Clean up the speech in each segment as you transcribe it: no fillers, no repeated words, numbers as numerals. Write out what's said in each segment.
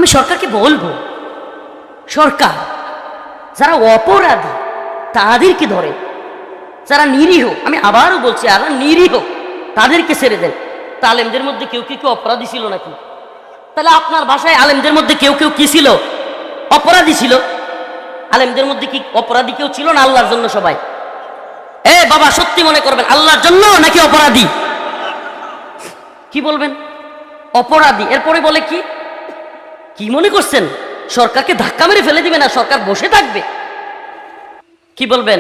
আমি সরকারকে বলবো, সরকার যারা অপরাধী তাদেরকে ধরে, যারা নিরীহ, আমি আবারও বলছি যারা নিরীহ তাদেরকে ছেড়ে দেন। তা আলেমদের মধ্যে কেউ কেউ অপরাধী ছিল নাকি? তাহলে আপনার ভাষায় আলেমদের মধ্যে কেউ কেউ কি ছিল? অপরাধী ছিল। আলেমদের মধ্যে কি অপরাধী কেউ ছিল না আল্লাহর জন্য সবাই? বাবা সত্যি মনে করবেন আল্লাহর জন্য নাকি অপরাধী? কি বলবেন? অপরাধী। এরপরে বলে কি কি মনে করছেন সরকারকে ধাক্কা মেরে ফেলে দিবে না, সরকার বসে থাকবে? কি বলবেন?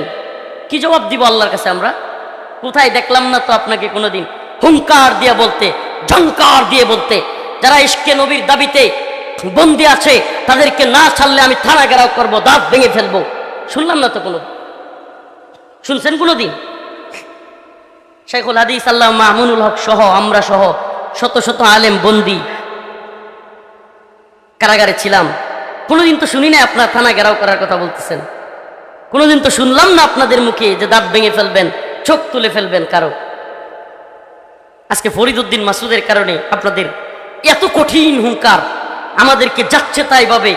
কি জবাব দিব আল্লাহর কাছে আমরা? কোথায় দেখলাম না তো আপনাকে কোনোদিন হুঙ্কার দিয়ে বলতে, ঝংকার দিয়ে বলতে, যারা ইশকে নবীর দাবিতে বন্দী আছে তাদেরকে না ছাড়লে আমি থানা ঘেরাও করবো, দাঁত ভেঙে ফেলবো। শুনলাম না তো কোনো। শুনছেন কোনোদিন? শেখুল হাদিস আল্লামা মামুনুল হক সহ আমরা সহ শত শত আলেম বন্দী কারাগারে ছিলাম। কোনোদিন তো শুনি না আপনার থানা ঘেরাও করার কথা বলতেছেন। কোনোদিন তো শুনলাম না আপনাদের মুখে যে দাঁত ভেঙে ফেলবেন, চোখ তুলে ফেলবেন কারো। আজকে ফরিদউদ্দিন মাসুদের কারণে আপনাদের এত কঠিন হুঙ্কার আমাদেরকে যাচ্ছে তাই ভাবে।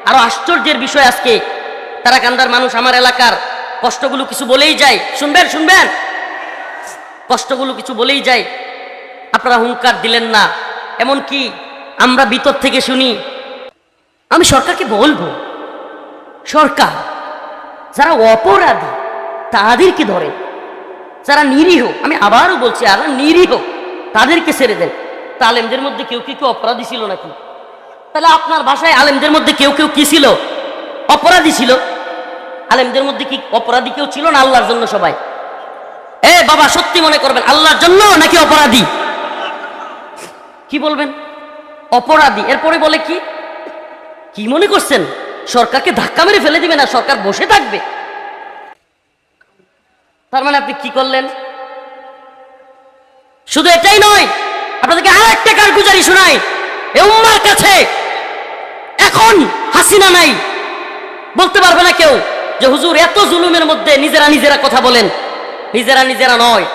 আরো আশ্চর্যের বিষয়, আজকে তারাকান্দার মানুষ আমার এলাকার কষ্টগুলো কিছু বলেই যায়, শুনবেন শুনবেন, কষ্টগুলো কিছু বলেই যায়, আপনারা হুঙ্কার দিলেন না। এমন কি আমরা ভিতর থেকে শুনি। আমি সরকারকে বলবো, সরকার যারা অপরাধী তাদেরকে ধরে, যারা নিরীহ, আমি আবারও বলছি যারা নিরীহ তাদেরকে ছেড়ে দেন। তা আলেমদের মধ্যে কেউ কেউ অপরাধী ছিল নাকি? তাহলে আপনার ভাষায় আলেমদের মধ্যে কেউ কেউ কি ছিল? অপরাধী ছিল। আলেমদের মধ্যে কি অপরাধী কেউ ছিল না আল্লাহর জন্য সবাই? বাবা সত্যি মনে করবেন আল্লাহর জন্য নাকি অপরাধী? কি বলবেন? অপরাধী। এরপরে বলে কি কি মনে করছেন সরকারকে ধাক্কা মেরে ফেলে দিবে না, সরকার বসে থাকবে? তার মানে আপনি কি করলেন? শুধু এটাই নয়, আপনাদেরকে আর একটা কারগুজারি শোনাই। এ উম্মার কাছে এখন হাসিনা নাই, বলতে পারবে না কেউ যে হুজুর এত জুলুমের মধ্যে নিজেরা নিজেরা কথা বলেন। নিজেরা নিজেরা নয়,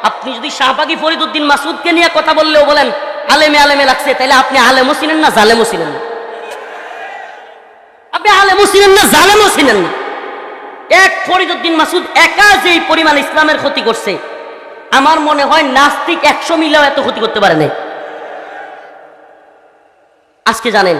আপনি যদি শাহবাগী ফরিদউদ্দিন মাসুদকে নিয়ে কথা বললেও বলেন আলেমে আলেমে লাগছে, তাইলে আপনি আলেমও ছিলেন না, জালেমও ছিলেন না। আপনি আলেমও ছিলেন না, জালেমও ছিলেন না। এক ফরিদউদ্দিন মাসুদ একা যেই পরিমাণ ইসলামের ক্ষতি করছে, আমার মনে হয় নাস্তিক 100 মিলেও এত ক্ষতি করতে পারে নাই। আজকে জানেন